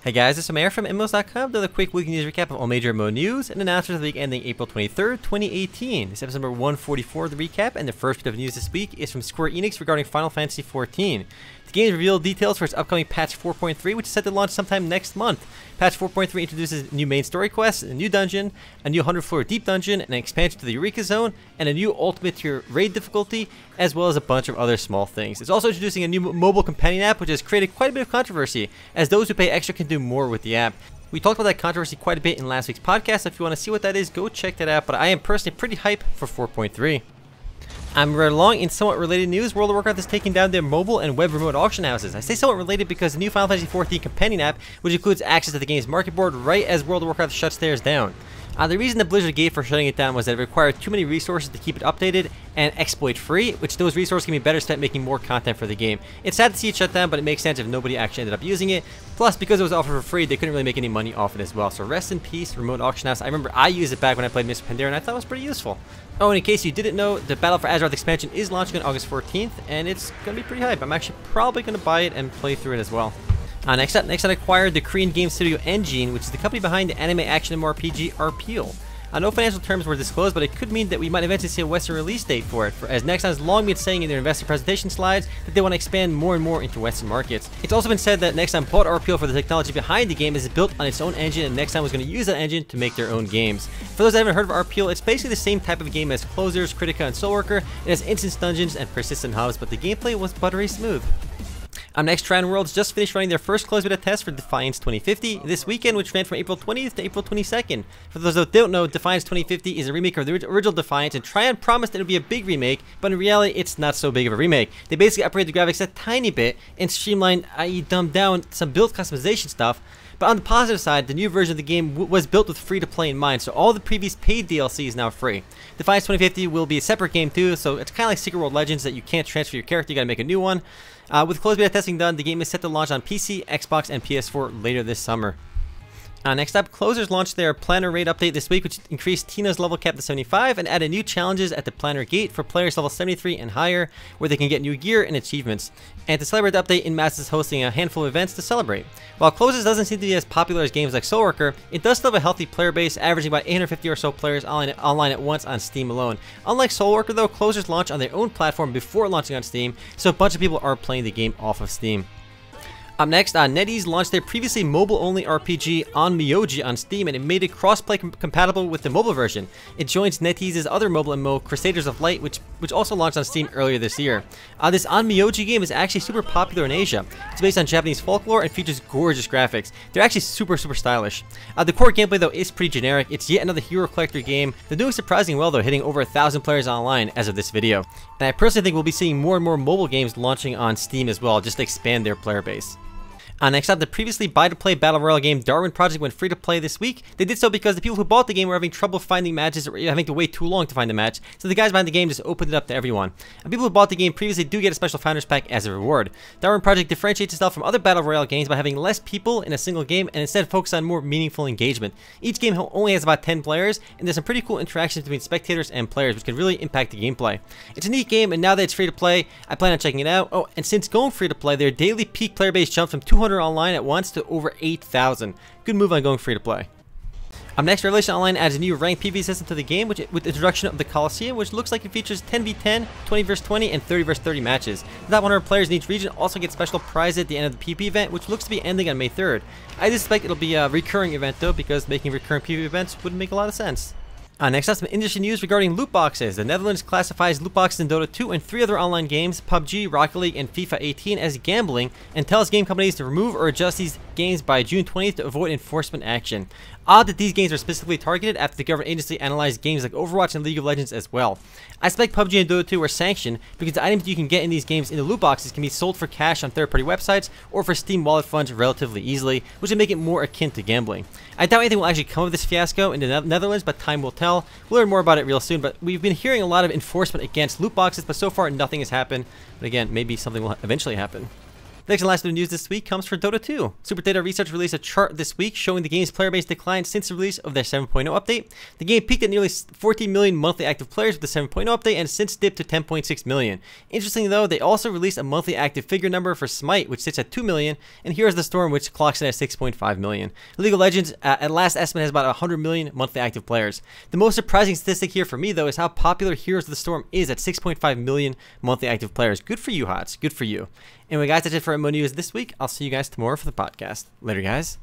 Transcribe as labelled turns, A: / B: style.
A: Hey guys, this is Mayor from MMOs.com doing a quick weekly news recap of all major MMO news and announcements of the week ending April 23rd, 2018. This is episode number 144 of the recap, and the first bit of news this week is from Square Enix regarding Final Fantasy XIV. The game revealed details for its upcoming patch 4.3, which is set to launch sometime next month. Patch 4.3 introduces new main story quests, a new dungeon, a new 100-floor deep dungeon, an expansion to the Eureka Zone, and a new ultimate tier raid difficulty, as well as a bunch of other small things. It's also introducing a new mobile companion app, which has created quite a bit of controversy, as those who pay extra can do more with the app. We talked about that controversy quite a bit in last week's podcast, so if you want to see what that is, go check that out, but I am personally pretty hyped for 4.3. I'm right along in somewhat related news. World of Warcraft is taking down their mobile and web remote auction houses. I say somewhat related because the new Final Fantasy XIV companion app, which includes access to the game's market board right as World of Warcraft shuts theirs down. The reason that Blizzard gave for shutting it down was that it required too many resources to keep it updated and exploit free, which those resources can be better spent making more content for the game. It's sad to see it shut down, but it makes sense if nobody actually ended up using it. Plus, because it was offered for free, they couldn't really make any money off it as well. So rest in peace, remote auction house. I remember I used it back when I played Mr. Pandora, and I thought it was pretty useful. Oh, and in case you didn't know, the Battle for Azeroth expansion is launching on August 14th, and it's going to be pretty hype. I'm actually probably going to buy it and play through it as well. Next up, I acquired the Korean game studio Engine, which is the company behind the anime action MMORPG Arpiel. No financial terms were disclosed, but it could mean that we might eventually see a Western release date for it, as Nexon has long been saying in their investor presentation slides that they want to expand more and more into Western markets. It's also been said that Nexon bought Arpiel for the technology behind the game as it's built on its own engine, and Nexon was going to use that engine to make their own games. For those that haven't heard of Arpiel, it's basically the same type of game as Closers, Critica, and Soulworker. It has instance dungeons and persistent hubs, but the gameplay was buttery smooth. Next, Trion Worlds just finished running their first closed beta test for Defiance 2050 this weekend, which ran from April 20th to April 22nd. For those that don't know, Defiance 2050 is a remake of the original Defiance, and Trion promised that it would be a big remake, but in reality, it's not so big of a remake. They basically upgraded the graphics a tiny bit and streamlined, i.e. dumbed down some build customization stuff. But on the positive side, the new version of the game was built with free-to-play in mind, so all the previous paid DLC is now free. Defiance 2050 will be a separate game too, so it's kind of like Secret World Legends that you can't transfer your character, you gotta make a new one. With closed beta testing done, the game is set to launch on PC, Xbox, and PS4 later this summer. Next up, Closers launched their Planner Raid update this week, which increased Tina's level cap to 75 and added new challenges at the Planner Gate for players level 73 and higher, where they can get new gear and achievements. And to celebrate the update, Inmass is hosting a handful of events to celebrate. While Closers doesn't seem to be as popular as games like Soulworker, it does still have a healthy player base, averaging about 850 or so players online at once on Steam alone. Unlike Soulworker though, Closers launch on their own platform before launching on Steam, so a bunch of people are playing the game off of Steam. Up next, NetEase launched their previously mobile-only RPG Onmyoji on Steam, and it made it cross-play compatible with the mobile version. It joins NetEase's other mobile MMO, Crusaders of Light, which also launched on Steam earlier this year. This Onmyoji game is actually super popular in Asia. It's based on Japanese folklore and features gorgeous graphics. They're actually super stylish. The core gameplay though is pretty generic. It's yet another hero collector game. They're doing surprisingly well though, hitting over 1,000 players online as of this video. And I personally think we'll be seeing more and more mobile games launching on Steam as well, just to expand their player base. Next up, the previously buy-to-play Battle Royale game Darwin Project went free-to-play this week. They did so because the people who bought the game were having trouble finding matches or having to wait too long to find a match, so the guys behind the game just opened it up to everyone. And people who bought the game previously do get a special Founders Pack as a reward. Darwin Project differentiates itself from other Battle Royale games by having less people in a single game and instead focus on more meaningful engagement. Each game only has about 10 players, and there's some pretty cool interactions between spectators and players, which can really impact the gameplay. It's a neat game, and now that it's free-to-play, I plan on checking it out. Oh, and since going free-to-play, their daily peak player base jumped from 200 online at once to over 8,000. Good move on going free to play. Next, Revelation Online adds a new ranked PvP system to the game, with the introduction of the Coliseum, which looks like it features 10v10, 20v20, and 30v30 matches. The top 100 players in each region also get special prizes at the end of the PvP event, which looks to be ending on May 3rd. I suspect it'll be a recurring event though, because making recurring PvP events would make a lot of sense. Next up, some industry news regarding loot boxes. The Netherlands classifies loot boxes in Dota 2 and 3 other online games, PUBG, Rocket League, and FIFA 18, as gambling, and tells game companies to remove or adjust these games by June 20th to avoid enforcement action. Odd that these games are specifically targeted after the government agency analyzed games like Overwatch and League of Legends as well. I suspect PUBG and Dota 2 were sanctioned because the items you can get in these games in the loot boxes can be sold for cash on third-party websites or for Steam wallet funds relatively easily, which would make it more akin to gambling. I doubt anything will actually come of this fiasco in the Netherlands, but time will tell. We'll learn more about it real soon, but we've been hearing a lot of enforcement against loot boxes, but so far nothing has happened. But again, maybe something will eventually happen. The next and last bit of news this week comes from Dota 2. Super Data Research released a chart this week showing the game's player base declined since the release of their 7.0 update. The game peaked at nearly 14 million monthly active players with the 7.0 update and since dipped to 10.6 million. Interestingly though, they also released a monthly active figure number for Smite, which sits at 2 million, and Heroes of the Storm, which clocks in at 6.5 million. League of Legends, at last estimate, has about 100 million monthly active players. The most surprising statistic here for me though is how popular Heroes of the Storm is at 6.5 million monthly active players. Good for you, HOTS. Good for you. Anyway, guys, that's it for MMO News this week. I'll see you guys tomorrow for the podcast. Later, guys.